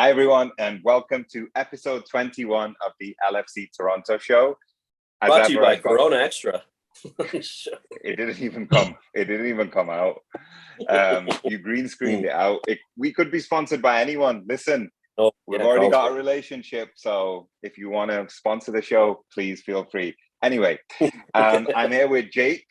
Hi, everyone, and welcome to episode 21 of the LFC Toronto show. Brought to you by Corona Extra. It didn't even come out. You green screened it out. We could be sponsored by anyone. Listen, we've already got a relationship, so if you want to sponsor the show, please feel free. Anyway, I'm here with Jake,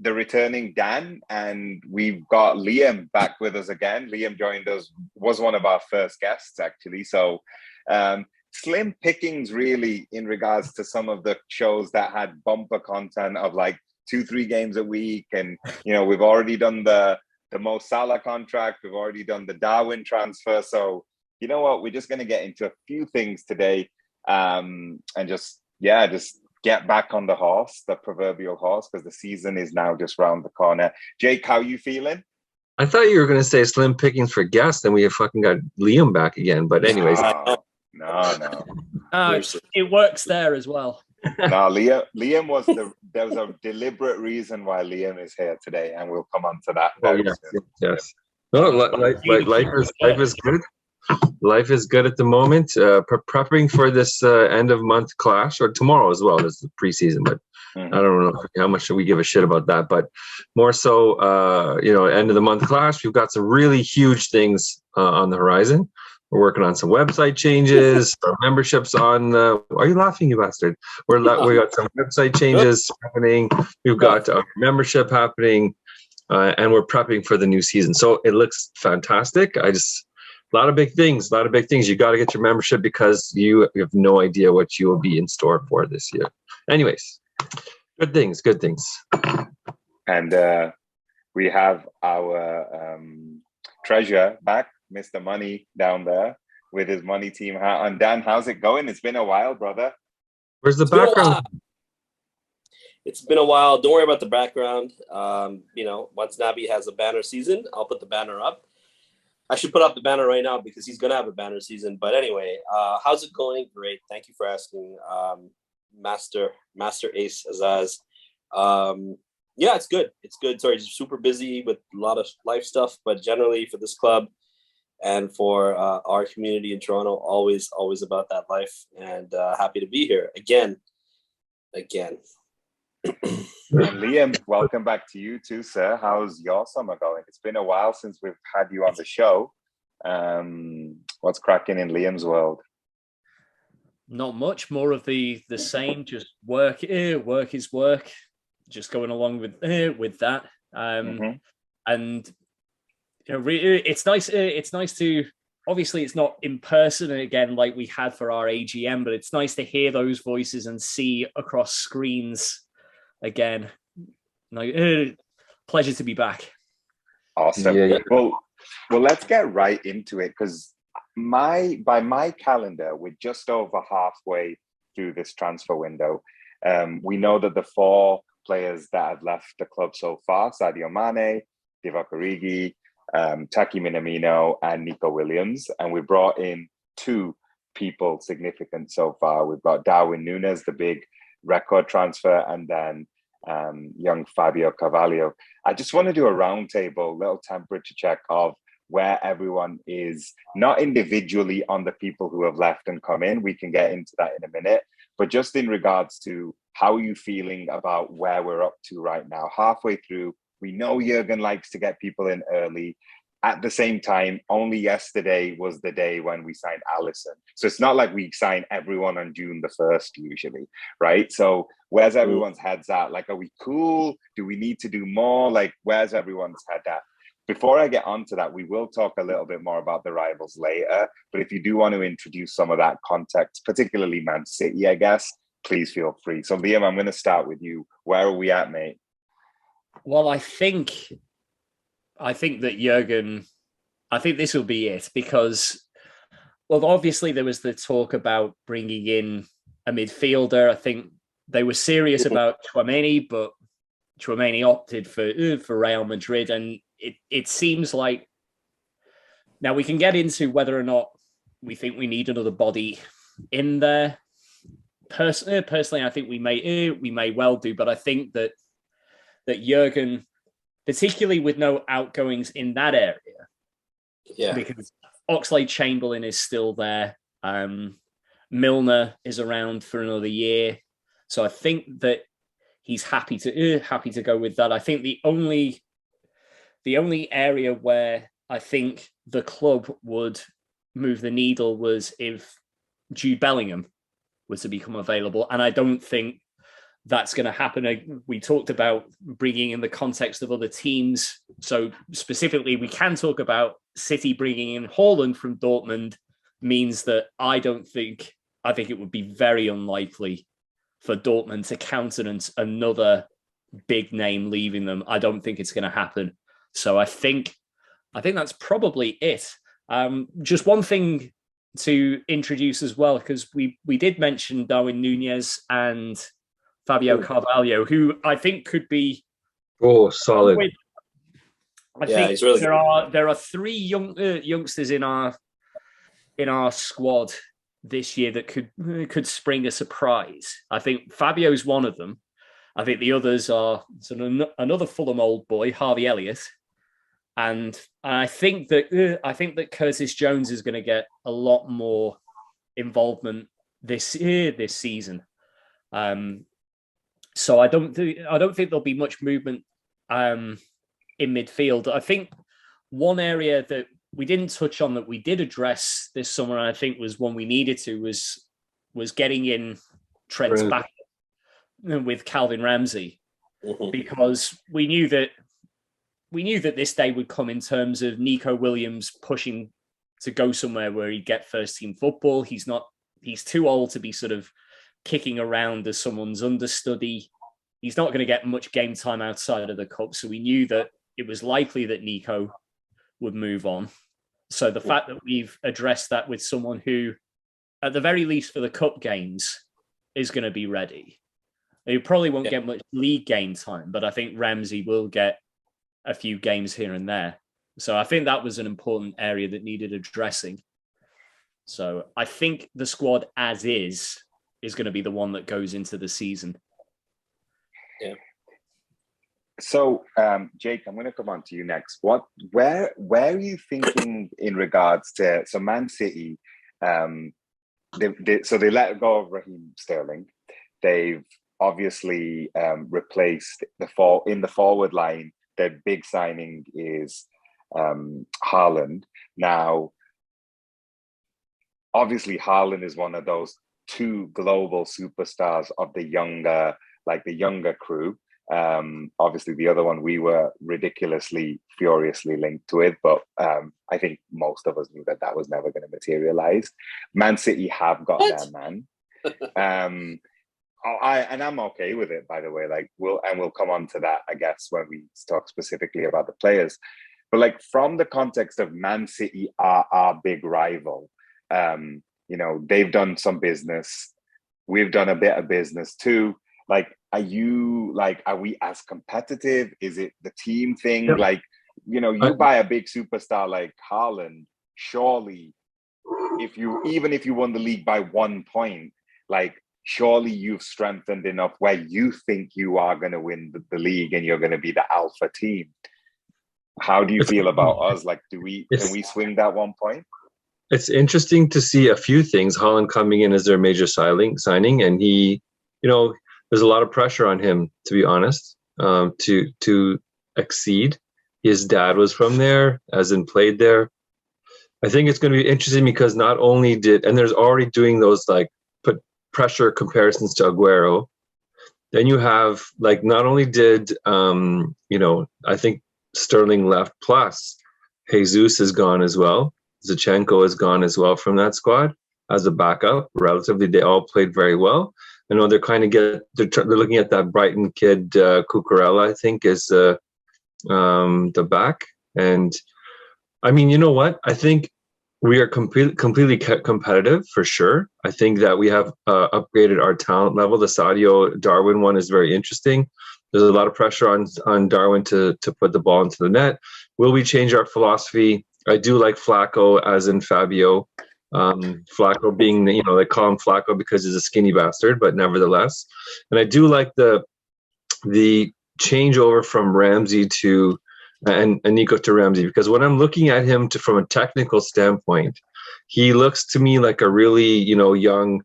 the returning Dan, and we've got Liam back with us again. Liam joined us, was one of our first guests, actually. So slim pickings, really, in regards to some of the shows that had bumper content of like 2-3 games a week. And, you know, we've already done the Mo Salah contract. We've already done the Darwin transfer. So, you know what? We're just going to get into a few things today and just get back on the horse, the proverbial horse, because the season is now just round the corner. Jake, how you feeling? I thought you were going to say slim pickings for guests, and we have fucking got Liam back again. But anyways. No. It works there as well. No, Liam was there was a deliberate reason why Liam is here today, and we'll come on to that. Yes. No, life is good. Life is good at the moment. Prepping for this end of month clash, or tomorrow as well. This is preseason, but I don't know how much we give a shit about that. But more so, end of the month clash. We've got some really huge things on the horizon. We're working on some website changes. Our memberships on. Are you laughing, you bastard? We got some website changes happening. We've got our membership happening, and we're prepping for the new season. So it looks fantastic. A lot of big things. You got to get your membership because you have no idea what you will be in store for this year. Anyways, good things. And we have our treasurer back, Mr. Money, down there with his money team hat on. Dan, how's it going? It's been a while, brother. Where's the background? It's been a while. Don't worry about the background. Once Nabi has a banner season, I'll put the banner up. I should put up the banner right now because he's going to have a banner season. But anyway, how's it going? Great. Thank you for asking, Master Ace Azaz. Yeah, it's good. Sorry, just super busy with a lot of life stuff. But generally for this club and for our community in Toronto, always about that life. And happy to be here again. And Liam, welcome back to you too, sir. How's your summer going? It's been a while since we've had you on the show. What's cracking in Liam's world? Not much, more of the same. Just work is work. Just going along with that. And it's nice. It's nice to. Obviously, it's not in person again like we had for our AGM, but it's nice to hear those voices and see across screens again. Pleasure to be back. Awesome. Yeah. Well, let's get right into it because by my calendar, we're just over halfway through this transfer window. We know that the 4 players that have left the club so far: Sadio Mane, Divock Origi, Taki Minamino, and Nico Williams, and we brought in 2 people significant so far. We've got Darwin Núñez, the big record transfer, and then young Fabio Carvalho. I just want to do a roundtable, little temperature check of where everyone is, not individually on the people who have left and come in. We can get into that in a minute, but just in regards to how are you feeling about where we're up to right now, halfway through. We know Jurgen likes to get people in early. At the same time, only yesterday was the day when we signed Alisson. So it's not like we sign everyone on June the 1st usually, right? So where's everyone's heads at? Like, are we cool? Do we need to do more? Like, where's everyone's head at? Before I get onto that, we will talk a little bit more about the rivals later. But if you do want to introduce some of that context, particularly Man City, I guess, please feel free. So Liam, I'm going to start with you. Where are we at, mate? Well, I think that Jurgen, I think this will be it because, well, obviously there was the talk about bringing in a midfielder. I think they were serious about Tchouaméni, but Tchouaméni opted for Real Madrid, and it seems like now we can get into whether or not we think we need another body in there. Personally, I think we may well do, but I think that Jurgen, particularly with no outgoings in that area, because Oxlade-Chamberlain is still there. Milner is around for another year, so I think that he's happy to go with that. I think the only area where I think the club would move the needle was if Jude Bellingham was to become available, and I don't think that's going to happen. We talked about bringing in the context of other teams, so specifically we can talk about City bringing in Haaland from Dortmund means that I think it would be very unlikely for Dortmund to countenance another big name leaving them. I don't think it's going to happen. So I think that's probably it. Just one thing to introduce as well, because we did mention Darwin Nunez and Fabio Carvalho, who I think could be solid. I think he's really there are three youngsters in our squad this year that could spring a surprise. I think Fabio's one of them. I think the others are another Fulham old boy, Harvey Elliott, and I think that Curtis Jones is going to get a lot more involvement this season. So I don't think there'll be much movement in midfield. I think one area that we didn't touch on that we did address this summer, and I think was one we needed to, was getting in Trent's back with Calvin Ramsey, because we knew that this day would come in terms of Nico Williams pushing to go somewhere where he'd get first team football. He's too old to be sort of kicking around as someone's understudy. He's not going to get much game time outside of the cup. So we knew that it was likely that Nico would move on. So the fact that we've addressed that with someone who, at the very least for the cup games, is going to be ready. He probably won't get much league game time, but I think Ramsey will get a few games here and there. So I think that was an important area that needed addressing. So I think the squad as is going to be the one that goes into the season. Yeah. So, Jake, I'm going to come on to you next. Where are you thinking in regards to Man City? They let go of Raheem Sterling. They've obviously replaced in the forward line. Their big signing is Haaland. Now, obviously, Haaland is one of those two global superstars of the younger crew. Obviously, the other one we were ridiculously, furiously linked with, but I think most of us knew that was never going to materialize. Man City have got their man. I'm okay with it, by the way. We'll come on to that, I guess, when we talk specifically about the players. But from the context of Man City are our big rival, they've done some business. We've done a bit of business too. Are we as competitive? Is it the team thing? Yep. You buy a big superstar like Haaland, surely if you won the league by 1 point, surely you've strengthened enough where you think you are going to win the league and you're going to be the alpha team. How do you feel about us? Can we swing that 1 point? It's interesting to see a few things. Haaland coming in as their major signing, and he, there's a lot of pressure on him, to be honest, to exceed. His dad was from there, as in played there. I think it's going to be interesting because not only and there's already doing those put pressure comparisons to Aguero. Then you have not only did I think Sterling left, plus Jesus is gone as well. Zinchenko is gone as well from that squad as a backup. Relatively, they all played very well. I know they're looking at that Brighton kid, Cucurella, I think, is the back. And I mean, you know what? I think we are completely competitive for sure. I think that we have upgraded our talent level. The Sadio Darwin one is very interesting. There's a lot of pressure on Darwin to put the ball into the net. Will we change our philosophy? I do like Flacco, as in Fabio. Flacco being, they call him Flacco because he's a skinny bastard, but nevertheless. And I do like the changeover from Ramsey to and Nico to Ramsey, because when I'm looking at him from a technical standpoint, he looks to me like a really, young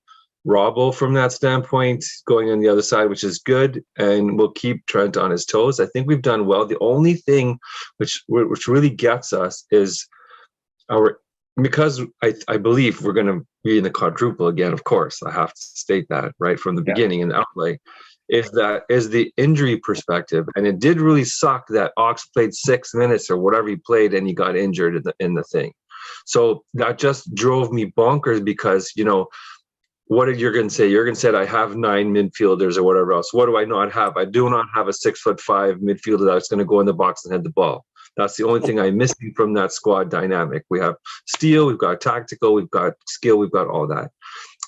Robbo from that standpoint, going on the other side, which is good, and we'll keep Trent on his toes. I think we've done well. The only thing which really gets us is because I believe we're going to be in the quadruple again. Of course, I have to state that right from the beginning in the outlay. Is the injury perspective, and it did really suck that Ox played 6 minutes or whatever he played, and he got injured in the thing. So that just drove me bonkers because what did Jurgen say? Jurgen said, I have 9 midfielders or whatever else. What do I not have? I do not have a 6'5" midfielder that's going to go in the box and head the ball. That's the only thing I'm missing from that squad dynamic. We have steel, we've got tactical, we've got skill, we've got all that.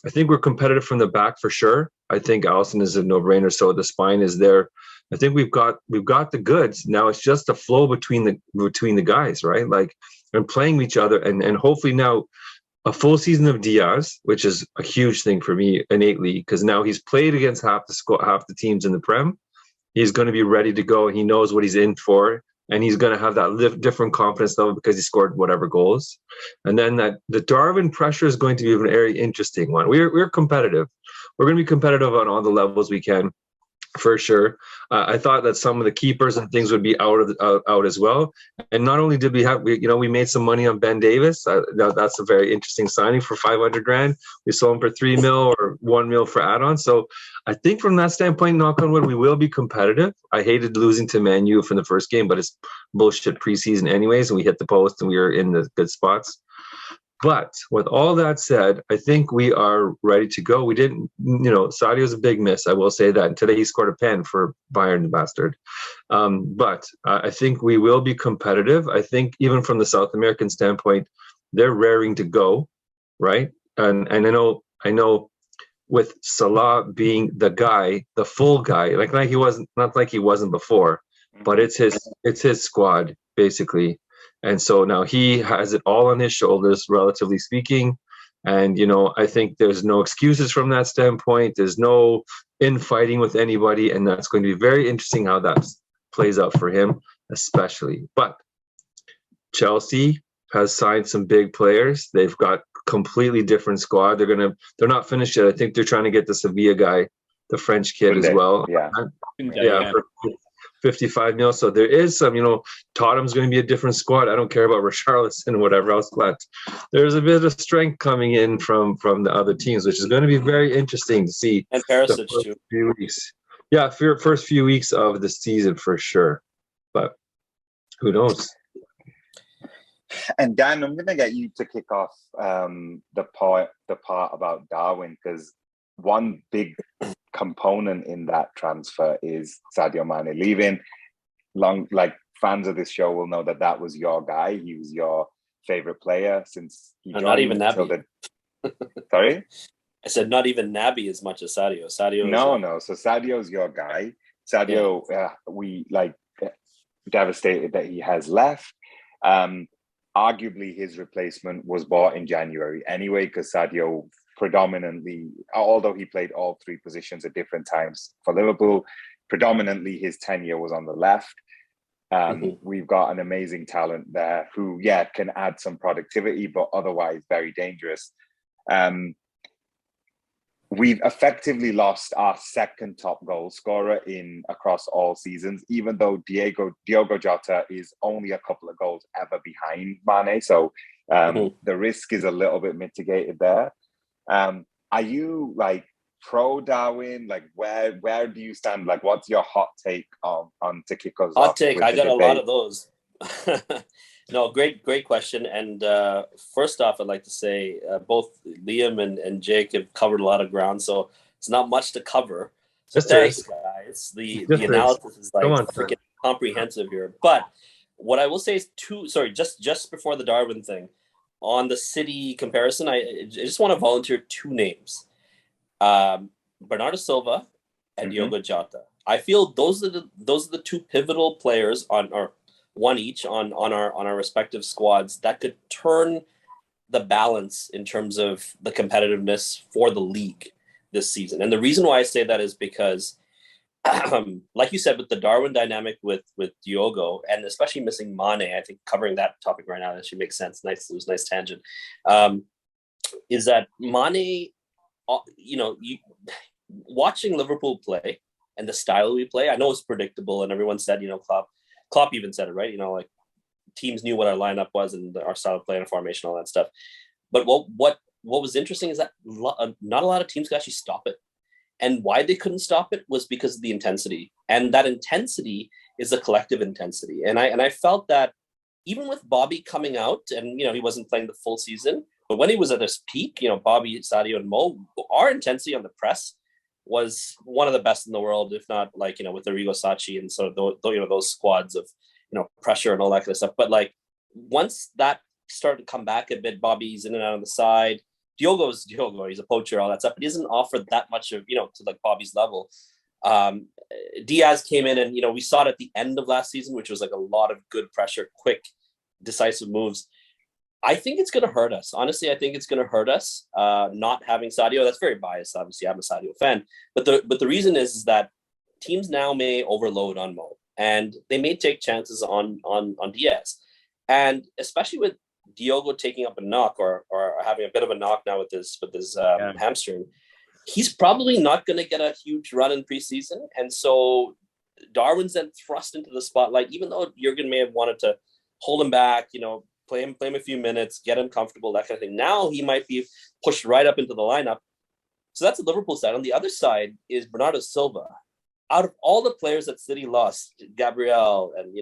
I think we're competitive from the back for sure. I think Allison is a no-brainer, so the spine is there. I think we've got the goods. Now it's just a flow between the guys, right? Like, and playing each other, and hopefully now a full season of Diaz, which is a huge thing for me innately, because now he's played against half the teams in the Prem. He's going to be ready to go, and he knows what he's in for, and he's going to have that different confidence level because he scored whatever goals. And then the Darwin pressure is going to be a very interesting one. We're competitive. We're going to be competitive on all the levels we can, for sure. I thought that some of the keepers and things would be out as well. And not only did we made some money on Ben Davis. That's a very interesting signing for $500,000. We sold him for $3 million or $1 million for add-ons. So I think from that standpoint, knock on wood, we will be competitive. I hated losing to Man U from the first game, but it's bullshit preseason anyways. And we hit the post and we were in the good spots. But with all that said, I think we are ready to go. We didn't, Sadio's a big miss. I will say that. And today he scored a pen for Bayern, the bastard. But I think we will be competitive. I think even from the South American standpoint, they're raring to go, right? And I know with Salah being the guy, the full guy, like he wasn't, not like he wasn't before, but it's his squad basically. And so now he has it all on his shoulders, relatively speaking. And, I think there's no excuses from that standpoint. There's no infighting with anybody. And that's going to be very interesting how that plays out for him, especially. But Chelsea has signed some big players. They've got completely different squad. They're not finished yet. I think they're trying to get the Sevilla guy, the French kid as well. Yeah. For 55 million. So there is some, Tottenham's going to be a different squad. I don't care about Richarlison and whatever else, but there's a bit of strength coming in from the other teams, which is going to be very interesting to see. And Perisic too. Few weeks. Yeah, first few weeks of the season for sure. But who knows? And Dan, I'm going to get you to kick off the part about Darwin, because one big component in that transfer is Sadio Mane leaving. Fans of this show will know that was your guy. He was your favorite player since he joined. Not even Naby. Sorry? I said not even Naby as much as Sadio. No. So Sadio's your guy. Sadio, we devastated that he has left. Arguably, his replacement was bought in January anyway, because Sadio predominantly, although he played all 3 positions at different times for Liverpool, predominantly his tenure was on the left. We've got an amazing talent there who, can add some productivity, but otherwise very dangerous. We've effectively lost our second top goal scorer across all seasons, even though Diogo Jota is only a couple of goals ever behind Mane. So the risk is a little bit mitigated there. Are you pro Darwin? Where do you stand? What's your hot take on to kick us off? Hot take. I got a lot of those. No, great question. And first off, I'd like to say both Liam and Jake have covered a lot of ground, so it's not much to cover. So thanks, guys. The analysis is freaking comprehensive here. But what I will say is just before the Darwin thing, on the City comparison, I just want to volunteer 2 names. Bernardo Silva and Diogo Jota. I feel those are the 2 pivotal players or one each on our respective squads that could turn the balance in terms of the competitiveness for the league this season. And the reason why I say that is because like you said, with the Darwin dynamic with Diogo, and especially missing Mane, I think covering that topic right now actually makes sense. Nice, it was a nice tangent. Is that Mane? Watching Liverpool play and the style we play, I know it's predictable, and everyone said, Klopp even said it, right? Like teams knew what our lineup was and our style of play and formation, all that stuff. But what was interesting is that not a lot of teams could actually stop it. And why they couldn't stop it was because of the intensity. And that intensity is a collective intensity. And I felt that even with Bobby coming out, and he wasn't playing the full season, but when he was at his peak, Bobby, Sadio, and Mo, our intensity on the press was one of the best in the world, if not with Arrigo Sacchi and sort of those squads of pressure and all that kind of stuff. But once that started to come back a bit, Bobby's in and out of the side. Diogo's Diogo, he's a poacher, all that stuff, but he doesn't offer that much of to Bobby's level. Diaz came in, and we saw it at the end of last season, which was a lot of good pressure, quick, decisive moves. I think it's going to hurt us. Honestly, I think it's going to hurt us not having Sadio. That's very biased. Obviously, I'm a Sadio fan, but the reason is that teams now may overload on Mo, and they may take chances on Diaz, and especially with Diogo taking up a knock or having a bit of a knock now with his hamstring, he's probably not going to get a huge run in preseason, and so Darwin's then thrust into the spotlight. Even though Jurgen may have wanted to hold him back, play him a few minutes, get him comfortable, that kind of thing. Now he might be pushed right up into the lineup. So that's the Liverpool side. On the other side is Bernardo Silva. Out of all the players that City lost, Gabriel and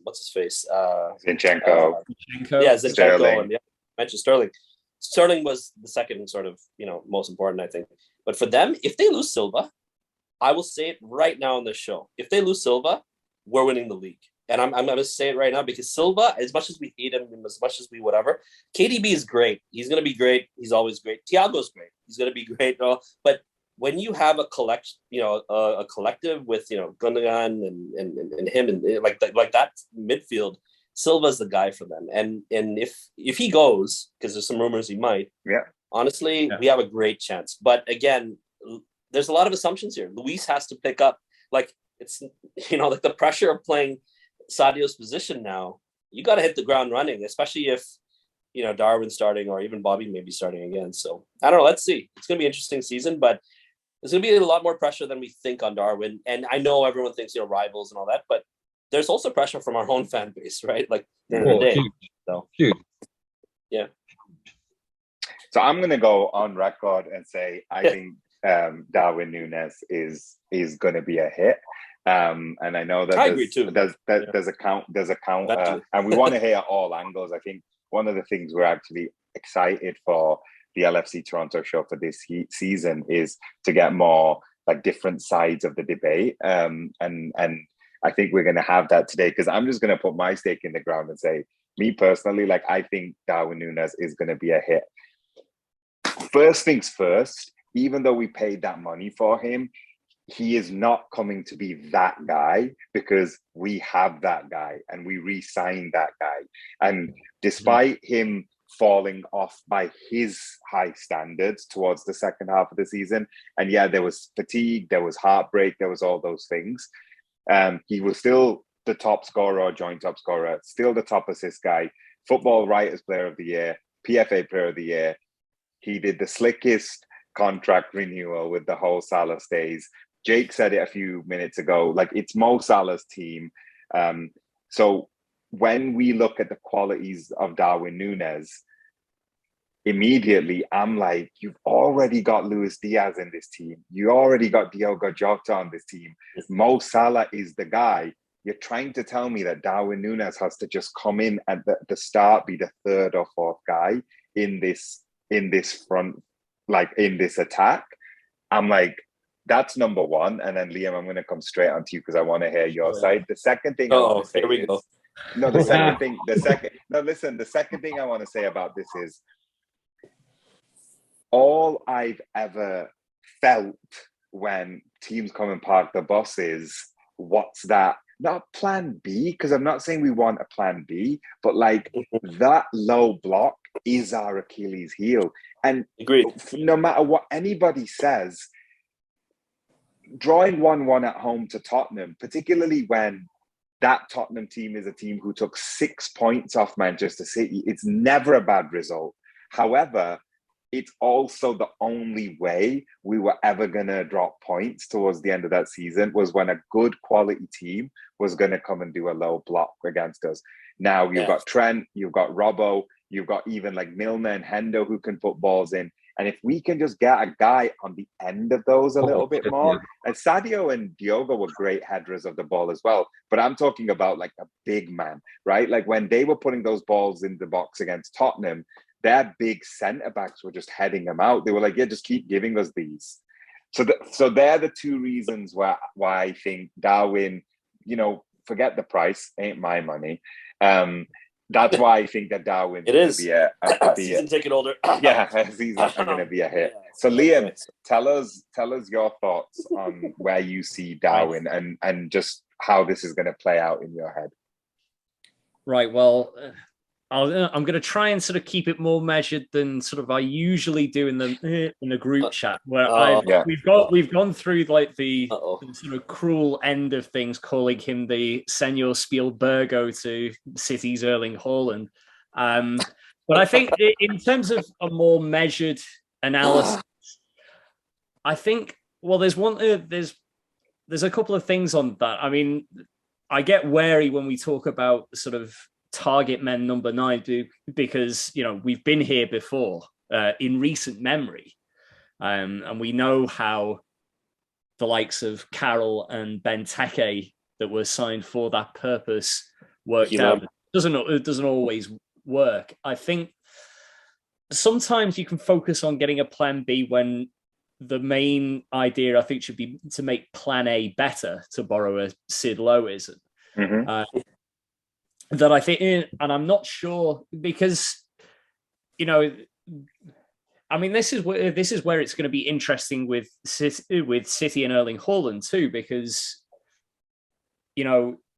what's his face, Zinchenko, Zinchenko, Sterling. and mentioned Sterling. Sterling was the second sort of most important, I think. But for them, if they lose Silva, I will say it right now on this show. If they lose Silva, we're winning the league. And I'm going to say it right now, because Silva, as much as we hate him, as much as we whatever, KDB is great. He's going to be great. He's always great. Thiago's great. He's going to be great. But when you have a a collective with Gundogan and him and like that midfield, Silva's the guy for them. And if he goes, because there's some rumors he might, honestly, we have a great chance. But again, there's a lot of assumptions here. Luis has to pick up. It's the pressure of playing Sadio's position now. You got to hit the ground running, especially if Darwin's starting, or even Bobby may be starting again. So I don't know. Let's see. It's going to be an interesting season, but there's going to be a lot more pressure than we think on Darwin. And I know everyone thinks rivals and all that, but there's also pressure from our own fan base, right? At the end of the day. Huge. Yeah. So I'm going to go on record and say I think Darwin Núñez is going to be a hit. And I know that I agree too. There's a counter, and we want to hear all angles. I think one of the things we're actually excited for the LFC Toronto show for this season is to get more different sides of the debate. And I think we're going to have that today, because I'm just going to put my stake in the ground and say, me personally, I think Darwin Núñez is going to be a hit. First things first, even though we paid that money for him, he is not coming to be that guy, because we have that guy and we re-signed that guy. And despite him falling off by his high standards towards the second half of the season, and there was fatigue, there was heartbreak, there was all those things, he was still the top scorer or joint top scorer, still the top assist guy, Football Writers Player of the Year, PFA Player of the Year. He did the slickest contract renewal with the whole Salah stays. Jake said it a few minutes ago, it's Mo Salah's team. So when we look at the qualities of Darwin Núñez, immediately I'm like, you've already got Luis Diaz in this team. You already got Diogo Jota on this team. Mo Salah is the guy. You're trying to tell me that Darwin Núñez has to just come in at the start, be the third or fourth guy in this front, in this attack. I'm like, that's number one. And then Liam, I'm going to come straight onto you because I want to hear your side. The second thing I want to say is, the second thing I want to say about this is, all I've ever felt when teams come and park the bus is, what's that? Not plan B, because I'm not saying we want a plan B, but that low block is our Achilles heel. And agreed. No matter what anybody says, drawing 1-1 at home to Tottenham, particularly when that Tottenham team is a team who took 6 points off Manchester City, it's never a bad result. However, it's also the only way we were ever going to drop points towards the end of that season was when a good quality team was going to come and do a low block against us. Now you've got Trent, you've got Robbo, you've got even like Milner and Hendo who can put balls in. And if we can just get a guy on the end of those a little bit more, and Sadio and Diogo were great headers of the ball as well. But I'm talking about like a big man, right? Like when they were putting those balls in the box against Tottenham, their big centre backs were just heading them out. They were like, yeah, just keep giving us these. So they're the two reasons why I think Darwin, forget the price, ain't my money. That's why I think that Darwin is be a season ticket holder. Yeah, season's going to be a hit. So Liam, tell us your thoughts on where you see Darwin and just how this is going to play out in your head. Right. Well, I'm going to try and sort of keep it more measured than sort of I usually do in the group chat, where we've gone through like the sort of cruel end of things, calling him the Senor Spielbergo to City's Erling Haaland. But I think in terms of a more measured analysis, I think there's a couple of things on that. I mean, I get wary when we talk about sort of target men number 9 because we've been here before in recent memory, and we know how the likes of Carroll and Benteke that were signed for that purpose worked out. It doesn't always work. I think sometimes you can focus on getting a plan B when the main idea I think should be to make plan A better, to borrow a Sid Lowism. That I think, and I'm not sure because, I mean, this is where it's going to be interesting with City and Erling Haaland too, because,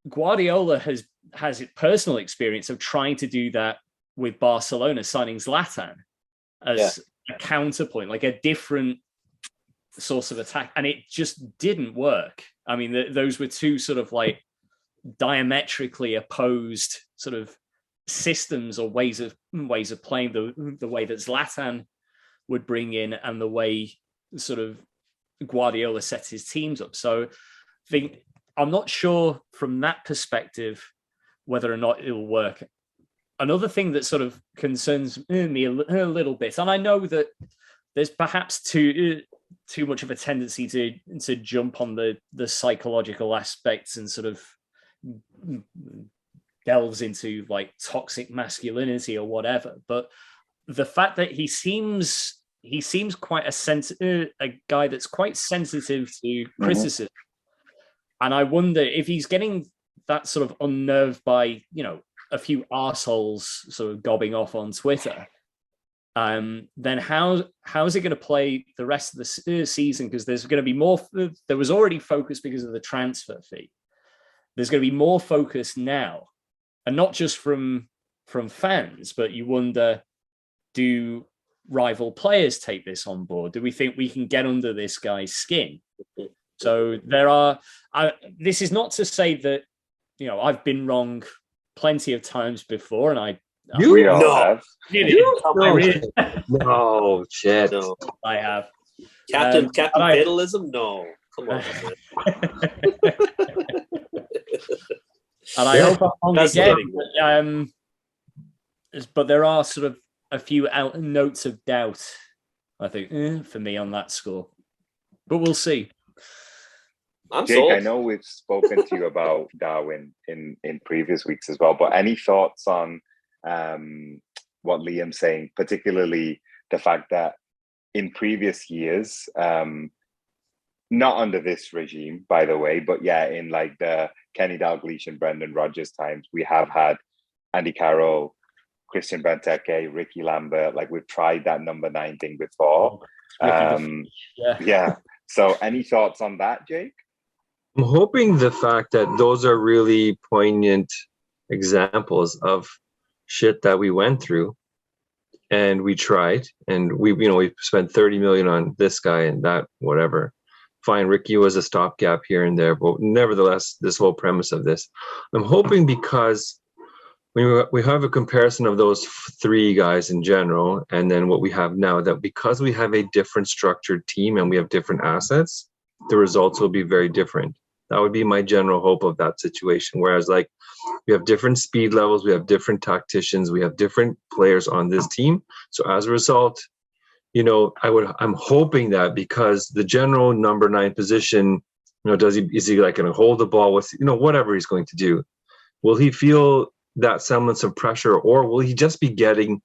Guardiola has personal experience of trying to do that with Barcelona, signing Zlatan as a counterpoint, like a different source of attack, and it just didn't work. I mean, those were two sort of like diametrically opposed sort of systems or ways of playing, the way that Zlatan would bring in and the way sort of Guardiola sets his teams up. So I think I'm not sure from that perspective whether or not it'll work. Another thing that sort of concerns me a little bit, and I know that there's perhaps too much of a tendency to jump on the psychological aspects and sort of delves into like toxic masculinity or whatever, but the fact that he seems quite a guy that's quite sensitive to criticism, and I wonder if he's getting that sort of unnerved by a few arseholes sort of gobbing off on Twitter, then how is it going to play the rest of the season? Because there's going to be more. There was already focus because of the transfer fee. There's going to be more focus now, and not just from fans, but you wonder, do rival players take this on board? Do we think we can get under this guy's skin? So this is not to say that, I've been wrong plenty of times before, and we all have. No, shit. No. I have. Captain Fatalism? No. Come on. And I hope I'm wrong again. But there are sort of a few notes of doubt, I think, for me on that score. But we'll see. Jake, sold. I know we've spoken to you about Darwin in previous weeks as well, but any thoughts on what Liam's saying, particularly the fact that in previous years, not under this regime, by the way, but in like the Kenny Dalglish and Brendan Rodgers times, we have had Andy Carroll, Christian Benteke, Ricky Lambert. Like we've tried that number 9 thing before. So any thoughts on that, Jake? I'm hoping the fact that those are really poignant examples of shit that we went through and we tried, and we spent 30 million on this guy and that, whatever, fine, Ricky was a stopgap here and there, but nevertheless, this whole premise of this, I'm hoping because we have a comparison of those three guys in general, and then what we have now, that because we have a different structured team and we have different assets, the results will be very different. That would be my general hope of that situation. Whereas, like, we have different speed levels, we have different tacticians, we have different players on this team. So as a result, I'm hoping that because the general number 9 position, is he like going to hold the ball with, whatever he's going to do, will he feel that semblance of pressure, or will he just be getting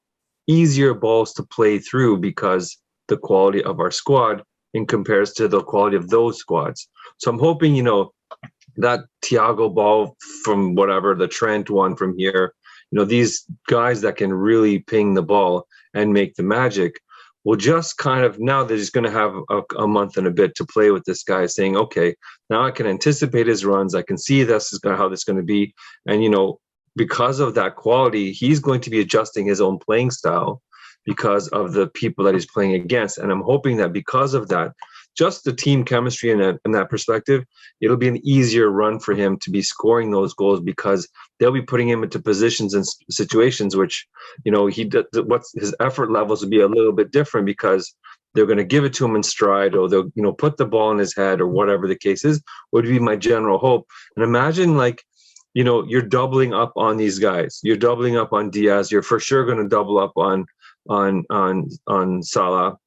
easier balls to play through because the quality of our squad in compares to the quality of those squads? So I'm hoping, that Thiago ball from whatever, the Trent one from here, these guys that can really ping the ball and make the magic will just kind of, now that he's going to have a month and a bit to play with this guy, saying, okay, now I can anticipate his runs. I can see this is how this is going to be. And, because of that quality, he's going to be adjusting his own playing style because of the people that he's playing against. And I'm hoping that because of that, just the team chemistry in that perspective, it'll be an easier run for him to be scoring those goals because they'll be putting him into positions and situations which, his effort levels will be a little bit different because they're going to give it to him in stride, or they'll, put the ball in his head, or whatever the case is, would be my general hope. And imagine, like, you're doubling up on these guys. You're doubling up on Diaz. You're for sure going to double up on Salah.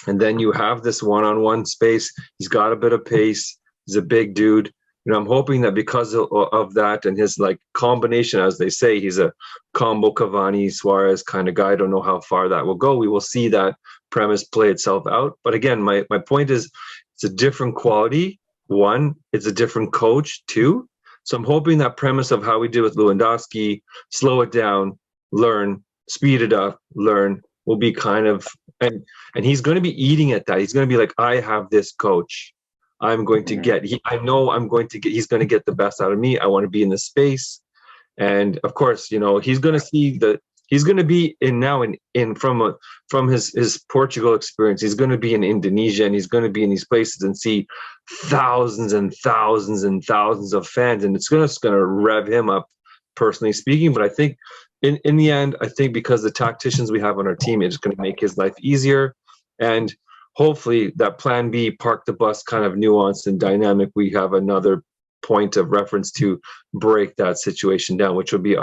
And then you have this one-on-one space. He's got a bit of pace. He's a big dude. I'm hoping that because of that and his, like, combination, as they say, he's a combo Cavani Suarez kind of guy. I don't know how far that will go. We will see that premise play itself out. But again, my point is, it's a different quality. One, it's a different coach. Two, so I'm hoping that premise of how we did with Lewandowski, slow it down, learn, speed it up, learn, will be kind of, and he's going to be eating at that. He's going to be like, I have this coach. I'm going to get, I know I'm going to get, he's going to get the best out of me. I want to be in the space. And of course, he's going to see he's going to be from his Portugal experience. He's going to be in Indonesia, and he's going to be in these places and see thousands and thousands and thousands of fans. And it's going to rev him up, personally speaking. But I think in the end, I think because the tacticians we have on our team, it's going to make his life easier. And hopefully that plan B, park the bus kind of nuanced and dynamic, we have another point of reference to break that situation down, which would be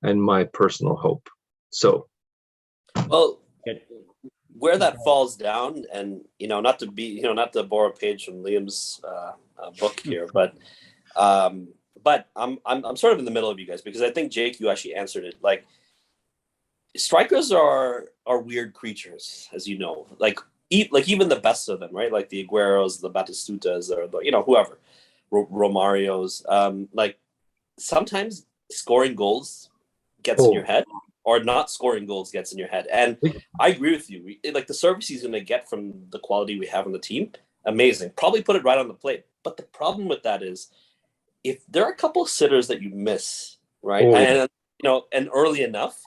my personal hope. So, well, where that falls down, and not to borrow a page from Liam's book here, but I'm sort of in the middle of you guys, because I think, Jake, you actually answered it. Like, strikers are weird creatures, as you know. Like even the best of them, right? Like the Agueros, the Batistutas, or the whoever, Romarios. Like, sometimes scoring goals gets in your head, or not scoring goals gets in your head. And I agree with you. Like, the service he's going to get from the quality we have on the team, amazing. Probably put it right on the plate. But the problem with that is, if there are a couple of sitters that you miss, right, and early enough,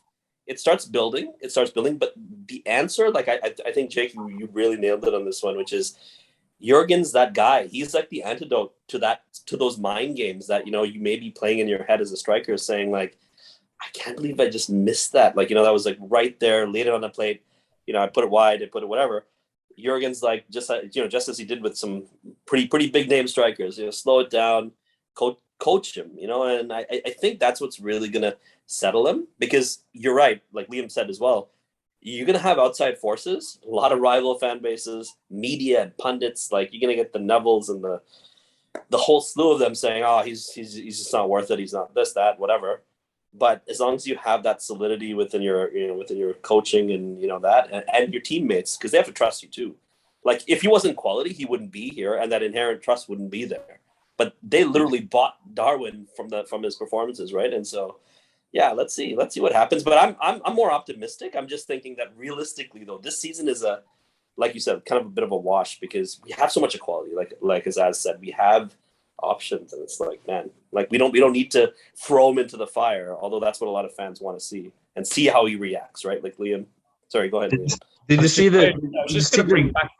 it starts building. But the answer, like, I think, Jake, you really nailed it on this one, which is Jurgen's that guy. He's like the antidote to those mind games that you may be playing in your head as a striker, saying, like, I can't believe I just missed that. Like, that was like right there, laid it on the plate. I put it wide, I put it whatever. Jurgen's like, just as he did with some pretty big name strikers, slow it down, coach him, and I think that's what's really going to settle him, because you're right, like Liam said as well, you're going to have outside forces, a lot of rival fan bases, media and pundits. Like, you're going to get the Nevilles and the whole slew of them saying, oh, he's just not worth it, he's not this, that, whatever. But as long as you have that solidity within your coaching and that, and your teammates, because they have to trust you too. Like, if he wasn't quality, he wouldn't be here, and that inherent trust wouldn't be there. But they literally bought Darwin from his performances, right? And so, yeah, let's see what happens. But I'm more optimistic. I'm just thinking that realistically, though, this season is like you said, kind of a bit of a wash, because we have so much equality. Like Azaz said, we have options, and it's like, man, like we don't need to throw him into the fire, although that's what a lot of fans want to see, and see how he reacts, right? Like Liam, sorry, go ahead, Liam. Did you see that? I was just going to bring back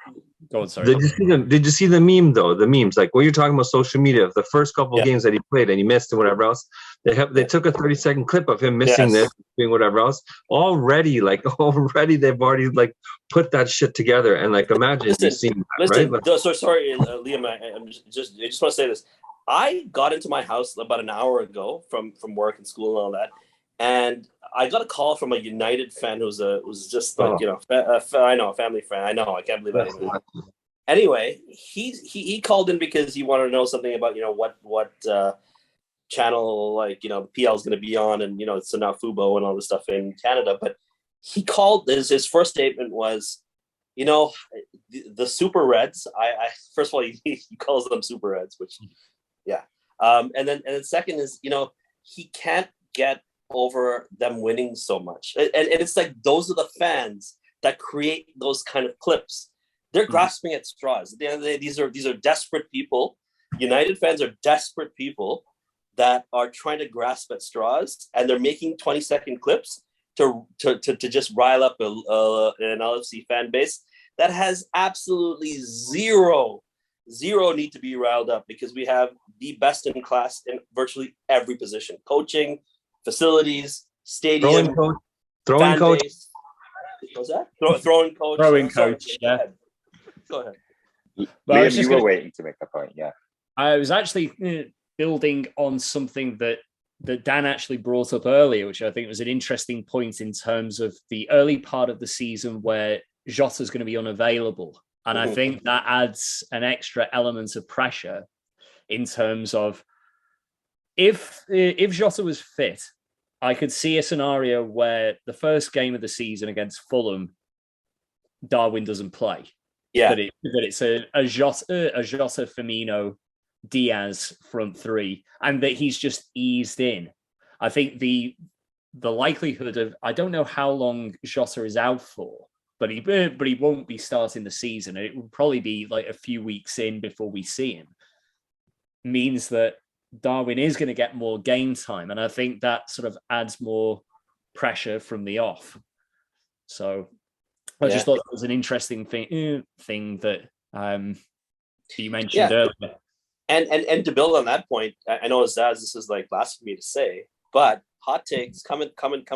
Go on, sorry. Did you see the meme though? The memes, like what you're talking about, social media. The first couple of games that he played and he missed and whatever else, they took a 30-second clip of him missing this, doing whatever else. Already they've already like put that shit together. And like imagine you seeing that, right? Like, so sorry, Liam. I just want to say this. I got into my house about an hour ago from work and school and all that, and I got a call from a United fan who's just like I know, a family friend. I know, I can't believe I didn't know. Anyway, he called in because he wanted to know something about what channel the PL is going to be on, and it's now Fubo and all this stuff in Canada. But he called his first statement was, the Super Reds. I first of all he calls them Super Reds, which and then second is he can't get over them winning so much, and it's like those are the fans that create those kind of clips. They're grasping at straws. At the end of the day, these are desperate people. United fans are desperate people that are trying to grasp at straws, and they're making 20-second clips to just rile up an LFC fan base that has absolutely zero need to be riled up, because we have the best in class in virtually every position: coaching, facilities, stadium, throwing coach. Base. What's that? Throwing coach. Throwing coach. Yeah. Go ahead. Liam, you were waiting to make a point. Yeah. I was actually building on something that Dan actually brought up earlier, which I think was an interesting point in terms of the early part of the season where Jota's going to be unavailable. And I think that adds an extra element of pressure in terms of if Jota was fit, I could see a scenario where the first game of the season against Fulham, Darwin doesn't play. Yeah. That it's a Jota, Firmino, Diaz front three, and that he's just eased in. I think the likelihood of, I don't know how long Jota is out for, but he won't be starting the season. It will probably be like a few weeks in before we see him. Means that Darwin is going to get more game time, and I think that sort of adds more pressure from the off. So I just thought that was an interesting thing that you mentioned earlier. And to build on that point, I know Zaz, this is like last for me to say, but hot takes coming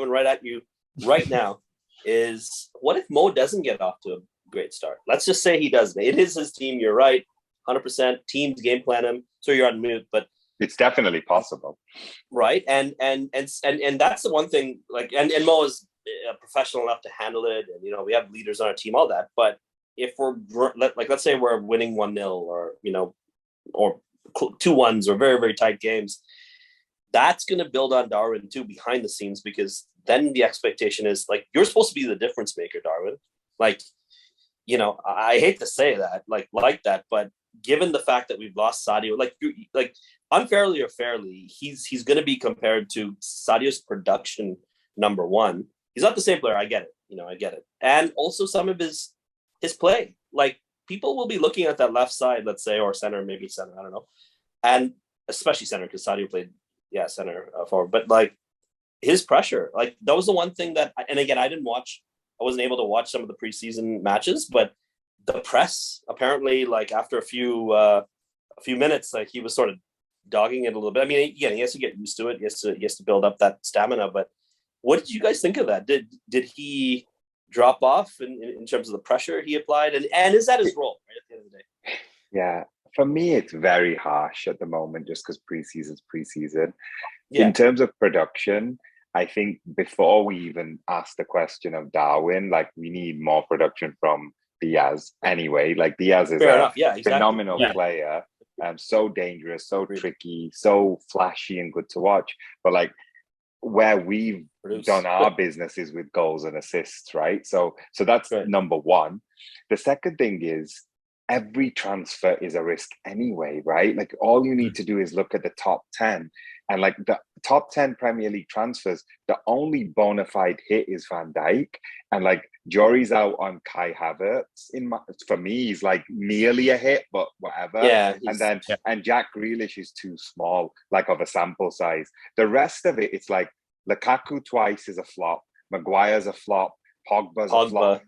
right at you right now is, what if Mo doesn't get off to a great start? Let's just say he doesn't. It is his team. You're right, 100%. Teams game plan him. So you're on mute, but it's definitely possible, right? And that's the one thing. Like, and Mo is professional enough to handle it, and we have leaders on our team, all that. But if we're let's say we're winning 1-0 or 2-1s or very, very tight games, that's going to build on Darwin too behind the scenes, because then the expectation is like, you're supposed to be the difference maker, Darwin. Like, I hate to say that, like that, but given the fact that we've lost Sadio, like unfairly or fairly, he's going to be compared to Sadio's production number one. He's not the same player. I get it. I get it. And also some of his play, like, people will be looking at that left side, let's say, or center, maybe center, I don't know. And especially center, because Sadio played, center forward. But like his pressure, like that was the one thing that, and again, I wasn't able to watch some of the preseason matches, but the press apparently, like after a few minutes, like he was sort of dogging it a little bit. I mean, again, he has to get used to it. He has to build up that stamina. But what did you guys think of that? Did he drop off in terms of the pressure he applied? And is that his role, right, at the end of the day? Yeah. For me, it's very harsh at the moment, just because preseason's preseason. Yeah. In terms of production, I think before we even ask the question of Darwin, like, we need more production from Diaz anyway. Like, Diaz is phenomenal player, so dangerous, so tricky, so flashy and good to watch. But like, where we've done our business is with goals and assists, right? So that's number one. The second thing is, every transfer is a risk anyway, right? Like, all you need to do is look at the top 10, and like the top 10 Premier League transfers, the only bona fide hit is Van Dijk, and like Jory's out on Kai Havertz. For me, he's like nearly a hit, but whatever. And Jack Grealish is too small, like, of a sample size. The rest of it, it's like Lukaku twice is a flop, Maguire's a flop, Pogba's a flop,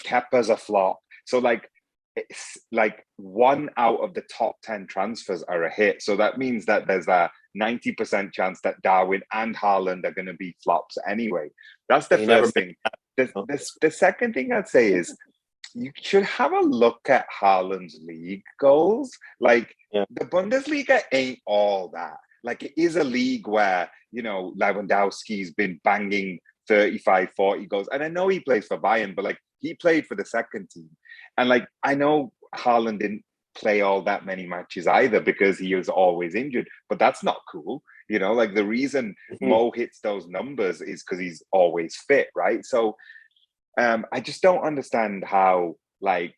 Kepa's a flop. So like, it's like 1 out of the top 10 transfers are a hit. So that means that there's a 90% chance that Darwin and Haaland are going to be flops anyway. That's the first thing. The second thing I'd say is you should have a look at Haaland's league goals. Like, the Bundesliga ain't all that. Like, it is a league where, you know, Lewandowski's been banging 35, 40 goals. And I know he plays for Bayern, but like, he played for the second team. And like, I know Haaland didn't play all that many matches either because he was always injured, but that's not cool. You know, like, the reason Mo hits those numbers is because he's always fit, right? So I just don't understand how, like,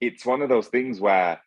it's one of those things where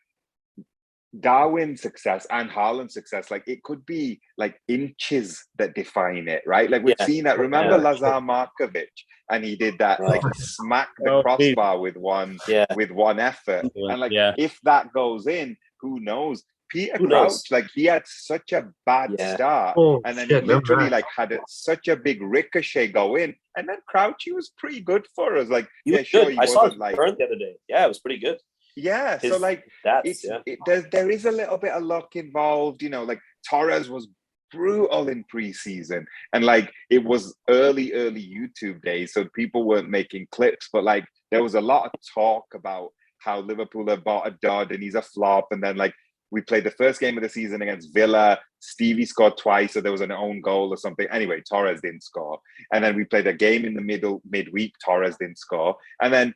Darwin's success and Haaland's success, like, it could be like inches that define it, right? Like, we've seen that. Remember Lazar Markovic, and he did that, like, smack the crossbar with one effort. And like, if that goes in, who knows? Peter Crouch, like, he had such a bad start, and then he literally like had such a big ricochet go in, and then Crouch, he was pretty good for us. Like, he I saw his like burn the other day. Yeah, it was pretty good. Yeah, so like, there is a little bit of luck involved, you know. Like, Torres was brutal in preseason, and like, it was early YouTube days, so people weren't making clips, but like, there was a lot of talk about how Liverpool had bought a dud and he's a flop, and then like, we played the first game of the season against Villa. Stevie scored twice, so there was an own goal or something. Anyway, Torres didn't score, and then we played a game in the midweek. Torres didn't score, and then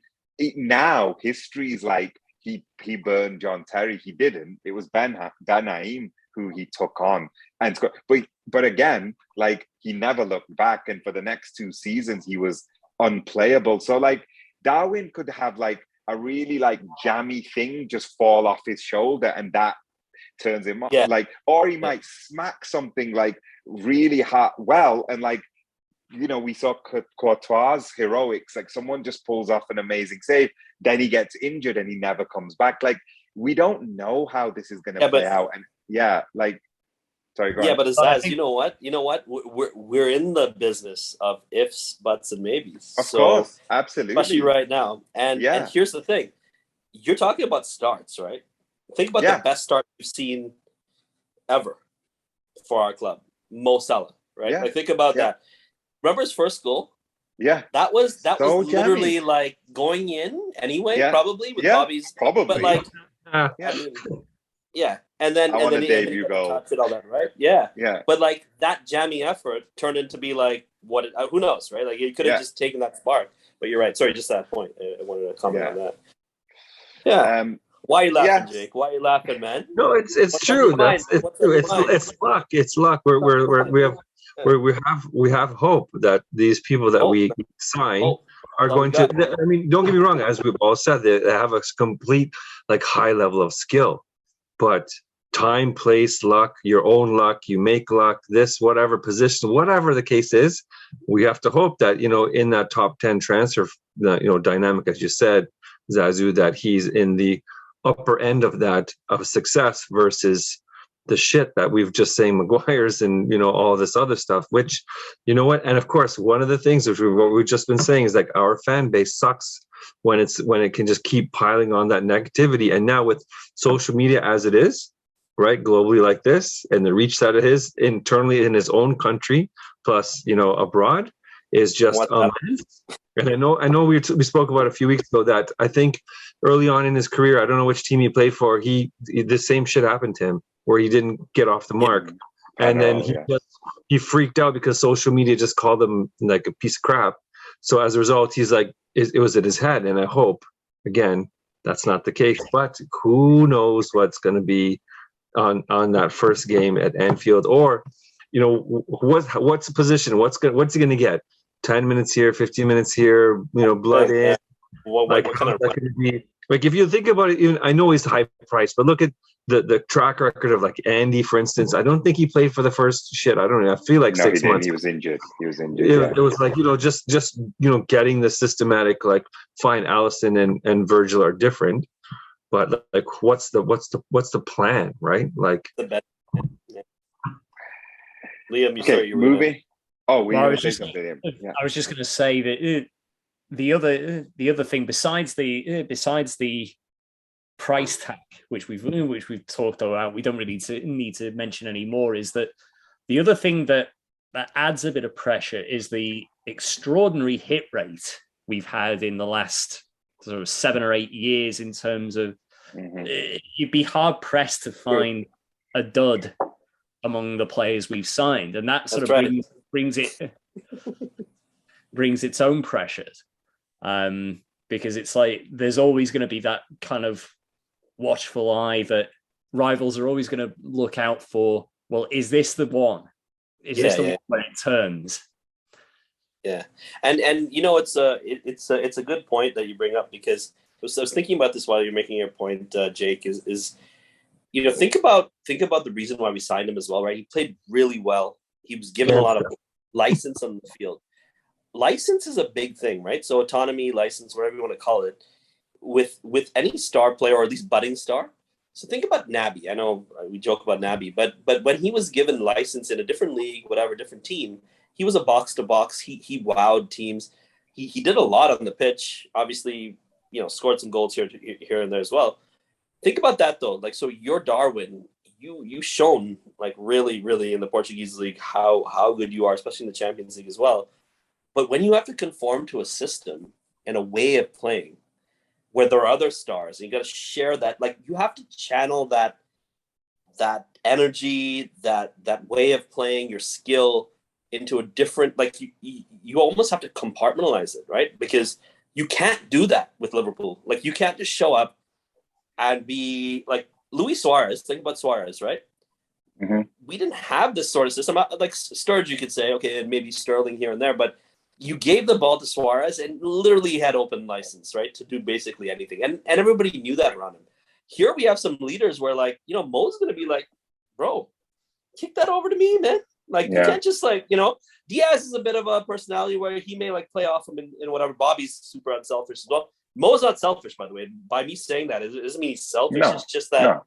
now history's like, he burned John Terry. He didn't. It was Ben Haim who he took on and scored. But again, like, he never looked back. And for the next 2 seasons, he was unplayable. So like, Darwin could have like a really like jammy thing just fall off his shoulder, and that turns him off. Like, or he might smack something like really hard. Well, and like, you know, we saw Courtois' heroics. Like, someone just pulls off an amazing save, then he gets injured and he never comes back. Like, we don't know how this is going to play out. And like, sorry, go on. But Azaz, you know what? We're in the business of ifs, buts, and maybes. Of course, absolutely. Especially right now. And here's the thing: you're talking about starts, right? Think about the best start we've seen ever for our club, Mo Salah, right? Like, think about that. Remember his first goal? Yeah. That was literally jammy. Like going in anyway, probably with Bobby's. Probably. But like, I mean, and then the debut goal. All that, right? Yeah. But like, that jammy effort turned into be like what? Who knows, right? Like, he could have just taken that spark. But you're right. Sorry, just that point. I wanted to comment on that. Yeah. Why are you laughing, Jake? Why are you laughing, man? No, it's true. It's true. It's luck. It's luck. We have hope that these people that we sign are going to. I mean, don't get me wrong. As we've all said, they have a complete like high level of skill, but time, place, luck, your own luck. You make luck. This, whatever position, whatever the case is, we have to hope that, you know, in that top 10 transfer, dynamic, as you said, Zazu, that he's in the upper end of that of success versus the shit that we've just saying Maguire's and, you know, all this other stuff, which, you know what? And of course, one of the things which what we've just been saying is like, our fan base sucks when it can just keep piling on that negativity. And now with social media as it is, right, globally like this, and the reach that it is internally in his own country, plus, you know, abroad, is just immense. And I know we spoke about a few weeks ago that I think early on in his career, I don't know which team he played for, the same shit happened to him where he didn't get off the mark. And then he freaked out because social media just called him like a piece of crap. So as a result, he's like, it was in his head. And I hope, again, that's not the case. But who knows what's going to be on that first game at Anfield, or, you know, what's the position? What's he going to get? 10 minutes here, 15 minutes here, you know, blood in. What kind of be? Like, if you think about it, even I know he's high priced, but look at the track record of like Andy, for instance. I don't think he played for the first I don't know. I feel like 6 months. He was injured. It was like, you know, just you know, getting the systematic, like, fine, Allison and Virgil are different, but like, what's the plan, right? Like, the best. Liam, you okay, moving. Oh, I was just going to say that the other thing besides the price tag, which we've talked about, we don't really need to mention anymore, is that the other thing that adds a bit of pressure is the extraordinary hit rate we've had in the last sort of 7 or 8 years in terms of you'd be hard pressed to find a dud among the players we've signed, and that sort of brings its own pressures, because it's like there's always going to be that kind of watchful eye that rivals are always going to look out for. Well, is this the one? Is this the one where it turns? Yeah, and it's a good point that you bring up, because I was thinking about this while you're making your point, Jake. Is think about the reason why we signed him as well, right? He played really well. He was given a lot of license on the field. License is a big thing, right? So autonomy, license, whatever you want to call it, with any star player, or at least budding star. So think about Naby. I know we joke about Naby, but when he was given license in a different league, whatever, different team, he was a box to box. He wowed teams. He did a lot on the pitch. Obviously, scored some goals here and there as well. Think about that though. Like, so you're Darwin. You shown like really, really in the Portuguese league how good you are, especially in the Champions League as well. But when you have to conform to a system and a way of playing where there are other stars, and you got to share that, like you have to channel that energy, that way of playing, your skill into a different, like you almost have to compartmentalize it, right? Because you can't do that with Liverpool. Like you can't just show up and be like Luis Suarez. Think about Suarez, right? Mm-hmm. We didn't have this sort of system. Like Sturridge, you could say, okay, and maybe Sterling here and there, but you gave the ball to Suarez and literally had open license, right, to do basically anything. And everybody knew that around him. Here we have some leaders where, like, Mo's going to be like, bro, kick that over to me, man. Like, you can't just, like, Diaz is a bit of a personality where he may, like, play off him in whatever. Bobby's super unselfish as well. Mo's not selfish, by the way. By me saying that, it doesn't mean he's selfish. No, it's just that,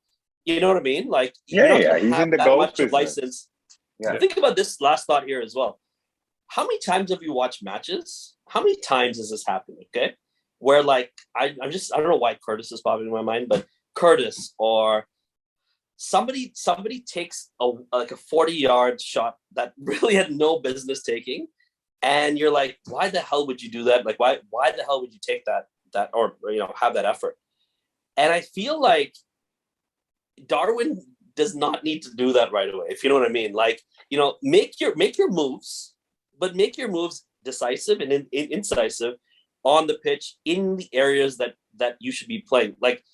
you know what I mean? Like, he's in the goal business. License. Yeah. Think about this last thought here as well. How many times have you watched matches? How many times has this happened? Okay, where like I don't know why Curtis is popping in my mind, but Curtis or somebody takes a 40-yard shot that really had no business taking, and you're like, why the hell would you do that? Like why the hell would you take that or have that effort? And I feel like Darwin does not need to do that right away, if you know what I mean. Like, make your moves. But make your moves decisive and incisive on the pitch in the areas that you should be playing. Like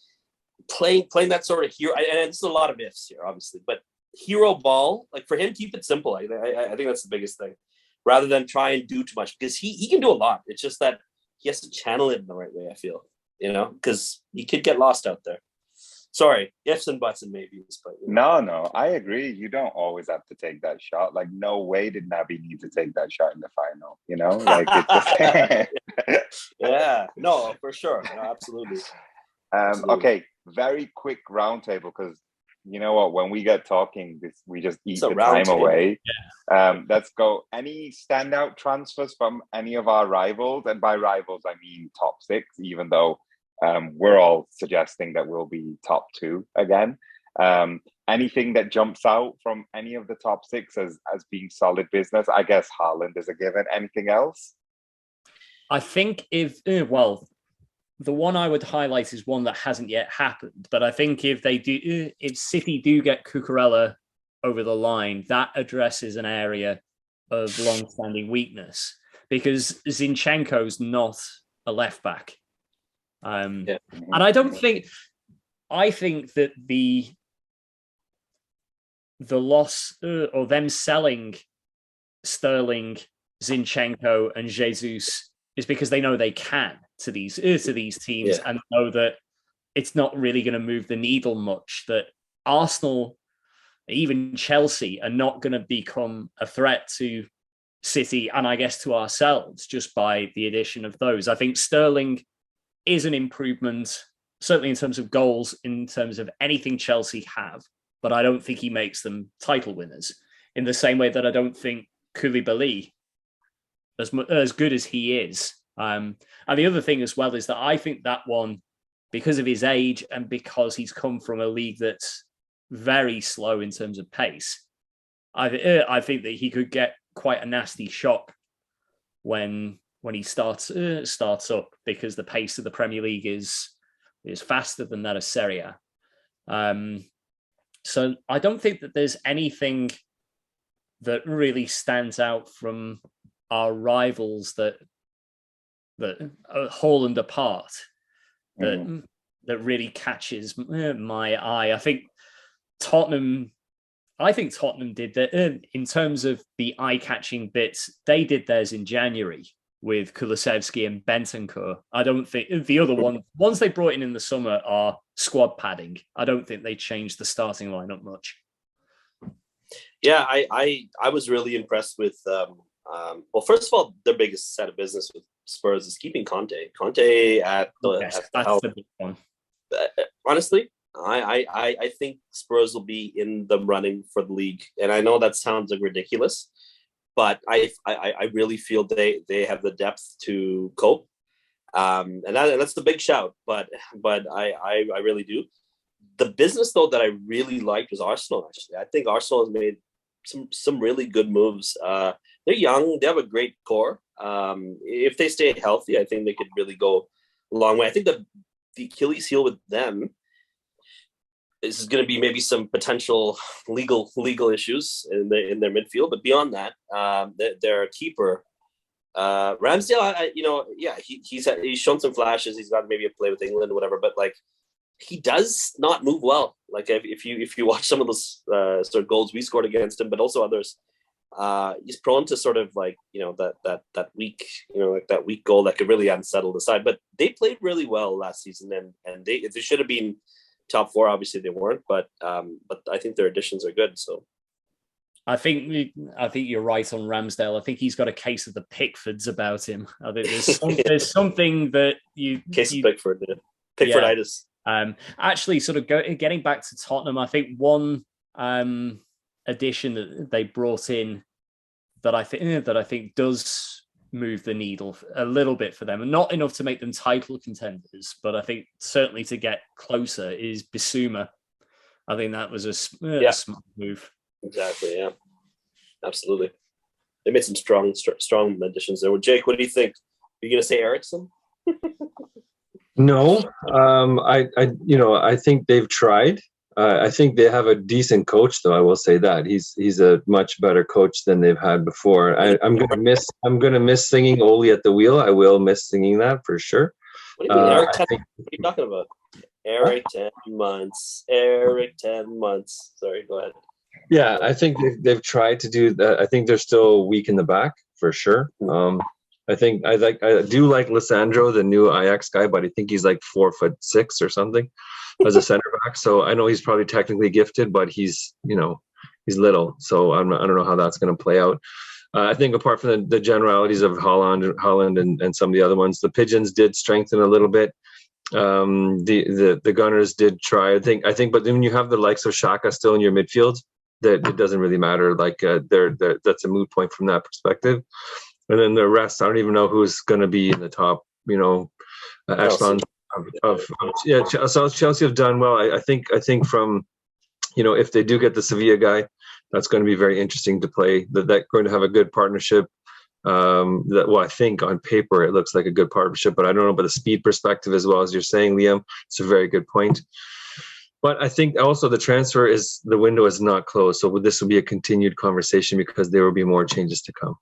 playing that sort of hero. And it's a lot of ifs here, obviously. But hero ball, like for him, keep it simple. I think that's the biggest thing, rather than try and do too much, because he can do a lot. It's just that he has to channel it in the right way. I feel, because he could get lost out there. Sorry, ifs and buts and maybes. But no, I agree. You don't always have to take that shot. Like, no way did Naby need to take that shot in the final. Like it just... Yeah, no, for sure, no, absolutely. Okay, very quick roundtable, because you know what? When we get talking, we just eat the time away. Yeah. Let's go. Any standout transfers from any of our rivals? And by rivals, I mean top 6, even though we're all suggesting that we'll be top 2 again. Anything that jumps out from any of the top 6 as being solid business? I guess Haaland is a given. Anything else? I think the one I would highlight is one that hasn't yet happened. But I think if City do get Cucurella over the line, that addresses an area of long-standing weakness, because Zinchenko's not a left back. And I think that the loss or them selling Sterling, Zinchenko, and Jesus is because they know they can to these teams, and know that it's not really going to move the needle much. That Arsenal, even Chelsea, are not going to become a threat to City, and I guess to ourselves, just by the addition of those. I think Sterling is an improvement, certainly in terms of goals, in terms of anything Chelsea have, but I don't think he makes them title winners, in the same way that I don't think Koulibaly, as good as he is. And the other thing as well is that I think that one because of his age and because he's come from a league that's very slow in terms of pace, I think that he could get quite a nasty shock when he starts up, because the pace of the Premier League is faster than that of Serie A. So I don't think that there's anything that really stands out from our rivals that Haaland apart that really catches my eye. I think Tottenham did that in terms of the eye-catching bits. They did theirs in January with Kulusevski and Bentancur. I don't think the other ones they brought in the summer are squad padding. I don't think they changed the starting lineup much. Yeah, I was really impressed with. Well, first of all, their biggest set of business with Spurs is keeping Conte. Conte at the helm. The big one. Honestly, I think Spurs will be in the running for the league, and I know that sounds like ridiculous, but I really feel they have the depth to cope, and that's the big shout. But I really do. The business though that I really liked was Arsenal. Actually, I think Arsenal has made some really good moves. They're young. They have a great core. If they stay healthy, I think they could really go a long way. I think the Achilles heel with them is going to be maybe some potential legal issues in their midfield. But beyond that, their keeper, Ramsdale, he's shown some flashes. He's got maybe a play with England or whatever, but like he does not move well. Like if you watch some of those sort of goals we scored against him, but also others, he's prone to sort of like that weak that weak goal that could really unsettle the side. But they played really well last season, and they should have been top four. Obviously they weren't, but I think their additions are good. So I think you're right on Ramsdale. I think he's got a case of the Pickfords about him. I think there's something that of Pickford, Pickforditis. Yeah. Actually, sort of getting back to Tottenham, I think one addition that they brought in that I think does move the needle a little bit for them, and not enough to make them title contenders, but I think certainly to get closer, is Bissouma. I think that was a smart move. Exactly. Yeah. Absolutely. They made some strong additions there. Well, Jake, what do you think? Are you going to say Eriksson? No, I think they've tried. I think they have a decent coach, though. I will say that he's a much better coach than they've had before. I'm gonna miss singing Oli at the wheel. I will miss singing that for sure. What do you mean, Eric? What are you talking about? Eric 10 months. Eric 10 months. Sorry, go ahead. Yeah, I think they've tried to do that. I think they're still weak in the back for sure. I do like Lissandro, the new Ajax guy, but I think he's like 4'6" or something as a center back. So I know he's probably technically gifted, but he's little. So I don't know how that's going to play out. I think apart from the generalities of Holland and some of the other ones, the Pigeons did strengthen a little bit. The Gunners did try. I think, but then when you have the likes of Xhaka still in your midfield, that it doesn't really matter. Like that's a moot point from that perspective. And then the rest, I don't even know who's going to be in the top, echelon So Chelsea have done well. I think from, if they do get the Sevilla guy, that's going to be very interesting to play. They're going to have a good partnership. I think on paper it looks like a good partnership, but I don't know about the speed perspective as well as you're saying, Liam. It's a very good point. But I think also the window is not closed. So this will be a continued conversation because there will be more changes to come.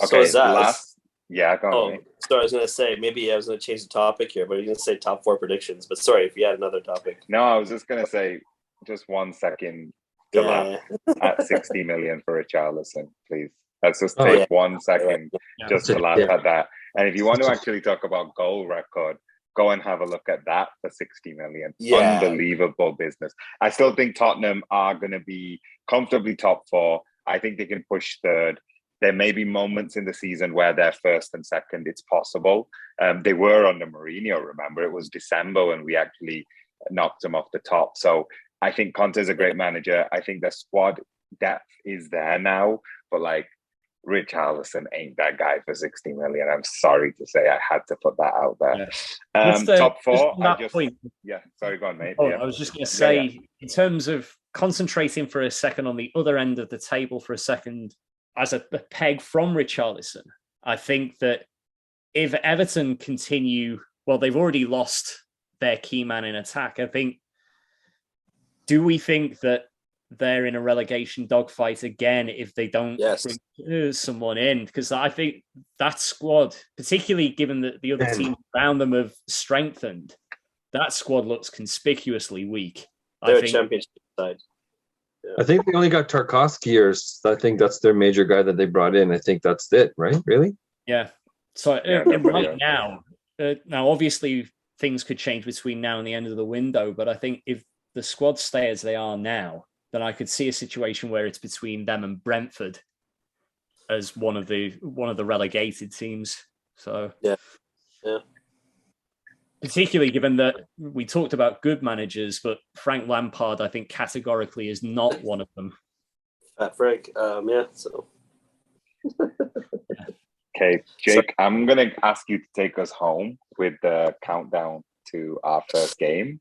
Okay, so last. Yeah, go on. Sorry, I was going to say, maybe I was going to change the topic here, but I was going to say top four predictions. But sorry, if you had another topic. No, I was just going to say, just 1 second to laugh at 60 million for Richarlison, please. Let's just take 1 second just to laugh at that. And if you want to actually talk about goal record, go and have a look at that for 60 million. Yeah. Unbelievable business. I still think Tottenham are going to be comfortably top four. I think they can push third. There may be moments in the season where they're first and second. It's possible. They were under Mourinho, remember? It was December when we actually knocked them off the top. So I think Conte's a great manager. I think the squad depth is there now. But Richarlison ain't that guy for 60 million. I'm sorry to say, I had to put that out there. Yeah. Top four. Point. Yeah. Sorry, go on, mate. Oh, yeah. I was just going to say, in terms of concentrating for a second on the other end of the table for a second, as a peg from Richarlison, I think that if Everton continue, well, they've already lost their key man in attack. I think, do we think that they're in a relegation dogfight again if they don't bring someone in? Because I think that squad, particularly given that the other teams around them have strengthened, that squad looks conspicuously weak. They're a championship side. Yeah. I think they only got Tarkowski, or I think that's their major guy that they brought in. I think that's it, right? Really? Yeah. So right now, now obviously things could change between now and the end of the window, but I think if the squad stay as they are now, then I could see a situation where it's between them and Brentford as one of the relegated teams. So yeah. Particularly given that we talked about good managers, but Frank Lampard, I think categorically is not one of them. Frank, so. Okay, Jake, I'm going to ask you to take us home with the countdown to our first game.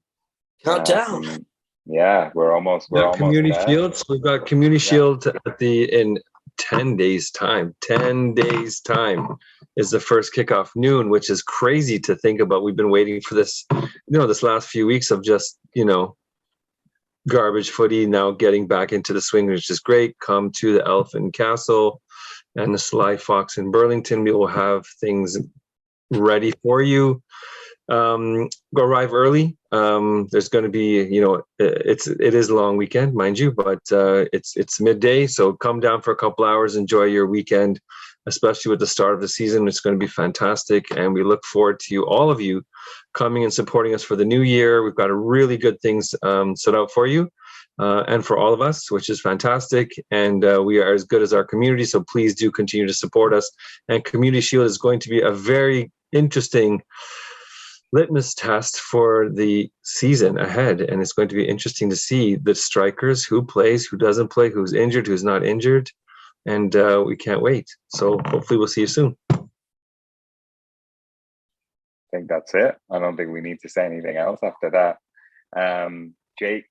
Countdown. Yeah, we're almost Community there. Shields. We've got Community Shield in 10 days time. 10 days time is the first kickoff, noon, which is crazy to think about. We've been waiting for this, this last few weeks of just, garbage footy, now getting back into the swing, which is great. Come to the Elfin Castle and the Sly Fox in Burlington. We will have things ready for you. Go arrive early. There's going to be, it is a long weekend, mind you, but it's midday, so come down for a couple hours, enjoy your weekend, especially with the start of the season. It's going to be fantastic, and we look forward to all of you coming and supporting us for the new year. We've got a really good things set out for you and for all of us, which is fantastic, and we are as good as our community, so please do continue to support us. And Community Shield is going to be a very interesting litmus test for the season ahead, and it's going to be interesting to see the strikers, who plays, who doesn't play, who's injured, who's not injured, and we can't wait. So hopefully we'll see you soon. I think that's it. I don't think we need to say anything else after that. Jake,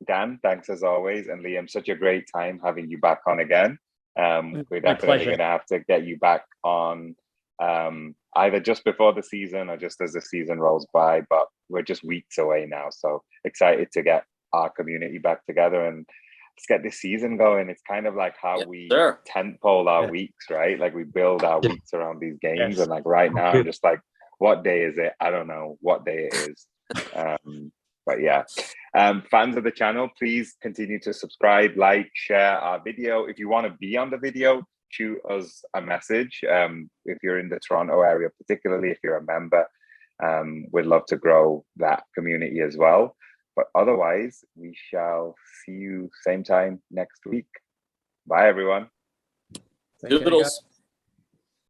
Dan, thanks as always, and Liam, such a great time having you back on again. We're definitely going to have to get you back on either just before the season or just as the season rolls by, but we're just weeks away now, so excited to get our community back together and let's get this season going. It's kind of like how we tentpole our weeks, right? Like we build our weeks around these games, and like right now I'm just like, what day is it? I don't know what day it is. But yeah, fans of the channel, please continue to subscribe, like, share our video. If you want to be on the video, shoot us a message. If you're in the Toronto area, particularly if you're a member, we'd love to grow that community as well. But otherwise, we shall see you same time next week. Bye, everyone. Doodles.